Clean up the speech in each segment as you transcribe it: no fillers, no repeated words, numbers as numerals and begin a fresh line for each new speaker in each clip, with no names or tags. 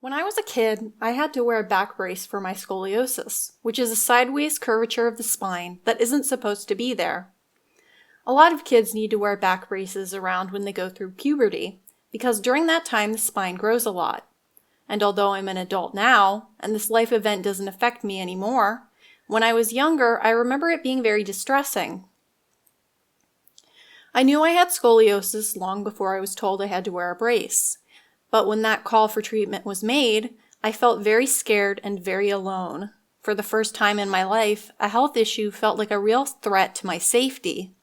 When I was a kid, I had to wear a back brace for my scoliosis, which is a sideways curvature of the spine that isn't supposed to be there. A lot of kids need to wear back braces around when they go through puberty, because during that time the spine grows a lot. And although I'm an adult now, and this life event doesn't affect me anymore, when I was younger, I remember it being very distressing. I knew I had scoliosis long before I was told I had to wear a brace. But when that call for treatment was made, I felt very scared and very alone. For the first time in my life, a health issue felt like a real threat to my safety.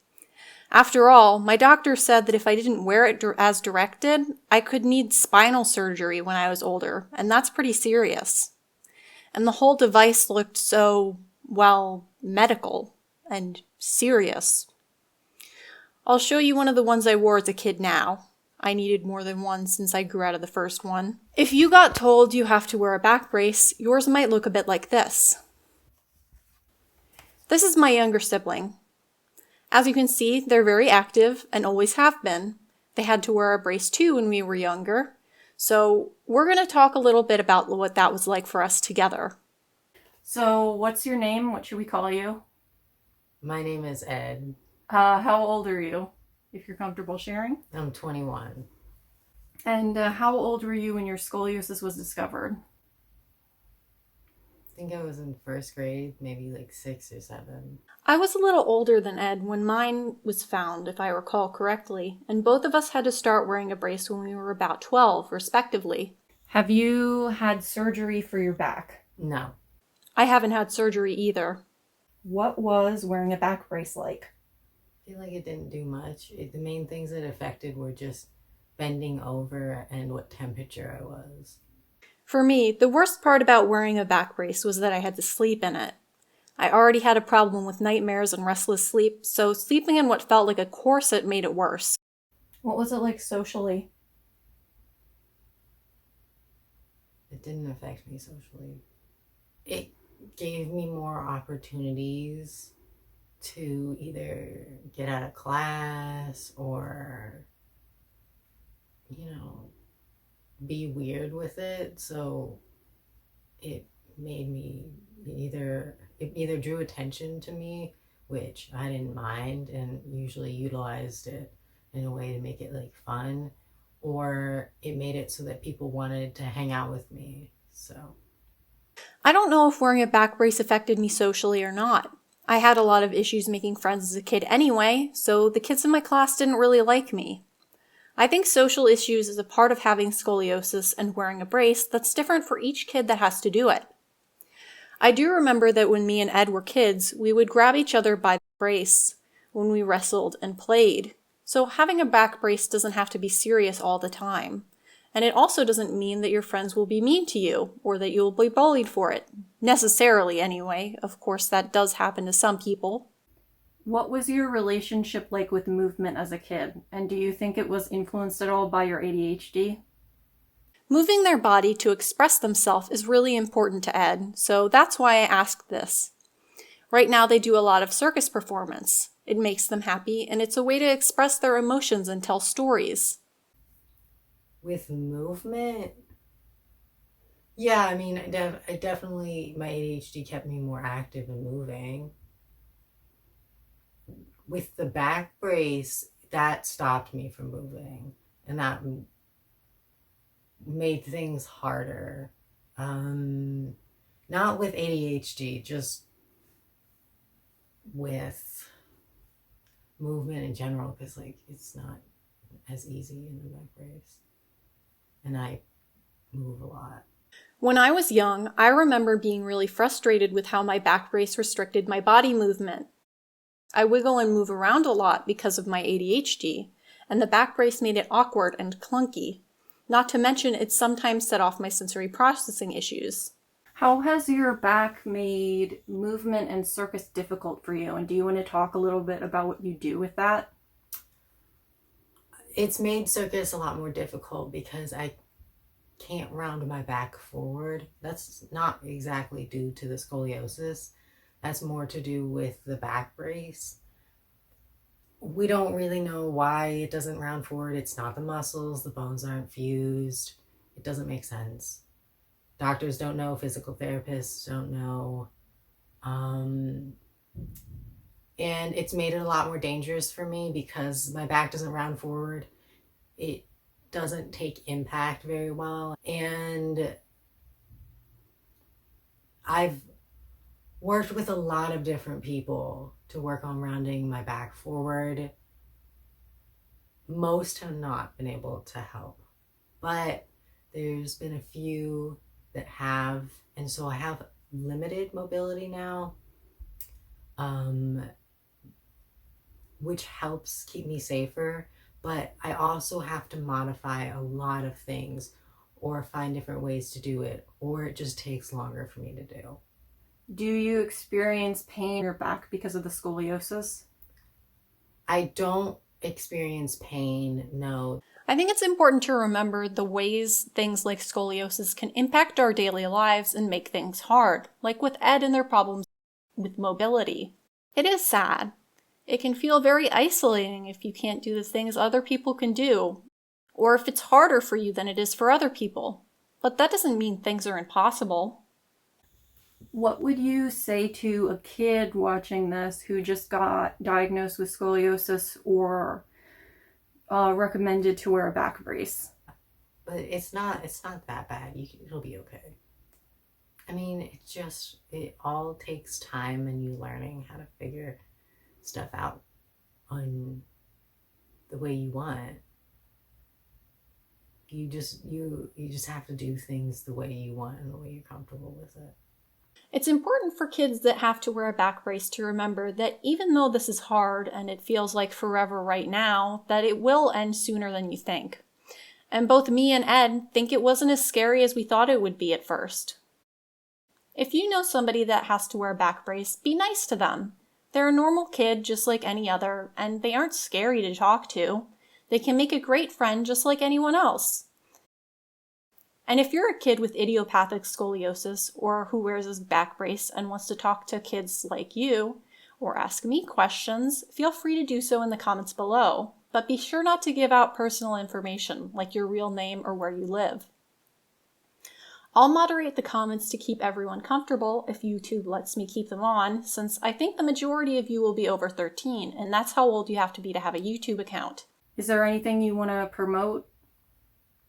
After all, my doctor said that if I didn't wear it as directed, I could need spinal surgery when I was older, and that's pretty serious. And the whole device looked so, well, medical and serious. I'll show you one of the ones I wore as a kid now. I needed more than one since I grew out of the first one. If you got told you have to wear a back brace, yours might look a bit like this. This is my younger sibling. As you can see, they're very active and always have been. They had to wear a brace too when we were younger. So we're going to talk a little bit about what that was like for us together. So what's your name? What should we call you?
My name is Ed.
How old are you, if you're comfortable sharing?
I'm 21.
And how old were you when your scoliosis was discovered?
I think I was in first grade, maybe like 6 or 7.
I was a little older than Ed when mine was found, if I recall correctly, and both of us had to start wearing a brace when we were about 12, respectively. Have you had surgery for your back?
No.
I haven't had surgery either. What was wearing a back brace like?
I feel like it didn't do much. The main things it affected were just bending over and what temperature I was.
For me, the worst part about wearing a back brace was that I had to sleep in it. I already had a problem with nightmares and restless sleep, so sleeping in what felt like a corset made it worse. What was it like socially?
It didn't affect me socially. It gave me more opportunities to either get out of class or, be weird with it. So it made me it either drew attention to me, which I didn't mind and usually utilized it in a way to make it like fun, or it made it so that people wanted to hang out with me. So
I don't know if wearing a back brace affected me socially or not. I had a lot of issues making friends as a kid anyway, so the kids in my class didn't really like me. I think social issues is a part of having scoliosis and wearing a brace that's different for each kid that has to do it. I do remember that when me and Ed were kids, we would grab each other by the brace when we wrestled and played. So having a back brace doesn't have to be serious all the time. And it also doesn't mean that your friends will be mean to you or that you'll be bullied for it. Necessarily, anyway. Of course, that does happen to some people. What was your relationship like with movement as a kid? And do you think it was influenced at all by your ADHD? Moving their body to express themselves is really important to Ed, so that's why I asked this. Right now they do a lot of circus performance. It makes them happy, and it's a way to express their emotions and tell stories.
with movement, yeah, I mean, I definitely, my ADHD kept me more active and moving. With the back brace, that stopped me from moving, and that made things harder. Um, Not with ADHD, just with movement in general, because like it's not as easy in the back brace, and I move a lot.
When I was young, I remember being really frustrated with how my back brace restricted my body movement. I wiggle and move around a lot because of my ADHD, and the back brace made it awkward and clunky. Not to mention it sometimes set off my sensory processing issues. How has your back made movement and circus difficult for you? And do you want to talk a little bit about what you do with that?
It's made circus a lot more difficult because I can't round my back forward. That's not exactly due to the scoliosis. That's more to do with the back brace. We don't really know why it doesn't round forward. It's not the muscles, the bones aren't fused. It doesn't make sense. Doctors don't know, physical therapists don't know. And it's made it a lot more dangerous for me because my back doesn't round forward. It doesn't take impact very well. And I've worked with a lot of different people to work on rounding my back forward. Most have not been able to help, but there's been a few that have, and so I have limited mobility now, which helps keep me safer, but I also have to modify a lot of things or find different ways to do it, or it just takes longer for me to do.
Do you experience pain in your back because of the scoliosis?
I don't experience pain, no.
I think it's important to remember the ways things like scoliosis can impact our daily lives and make things hard, like with Ed and their problems with mobility. It is sad. It can feel very isolating if you can't do the things other people can do, or if it's harder for you than it is for other people. But that doesn't mean things are impossible.
What would you say to a kid watching this who just got diagnosed with scoliosis or recommended to wear a back brace?
But it's not that bad. It'll be okay. I mean, it all takes time and you learning how to figure stuff out on the way you want. You just have to do things the way you want and the way you're comfortable with it.
It's important for kids that have to wear a back brace to remember that even though this is hard and it feels like forever right now, that it will end sooner than you think. And both me and Ed think it wasn't as scary as we thought it would be at first. If you know somebody that has to wear a back brace, be nice to them. They're a normal kid just like any other, and they aren't scary to talk to. They can make a great friend just like anyone else. And if you're a kid with idiopathic scoliosis or who wears a back brace and wants to talk to kids like you or ask me questions, feel free to do so in the comments below. But be sure not to give out personal information like your real name or where you live. I'll moderate the comments to keep everyone comfortable if YouTube lets me keep them on, since I think the majority of you will be over 13, and that's how old you have to be to have a YouTube account.
Is there anything you want to promote?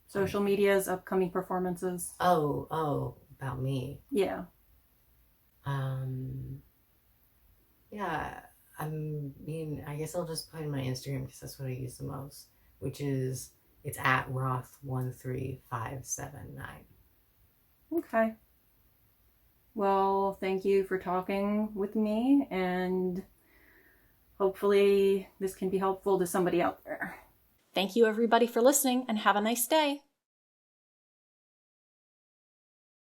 Social medias, upcoming performances?
Oh, about me.
Yeah.
Yeah, I guess I'll just put in my Instagram because that's what I use the most, which is, it's at Roth13579.
Okay. Well, thank you for talking with me, and hopefully this can be helpful to somebody out there.
Thank you everybody for listening, and have a nice day.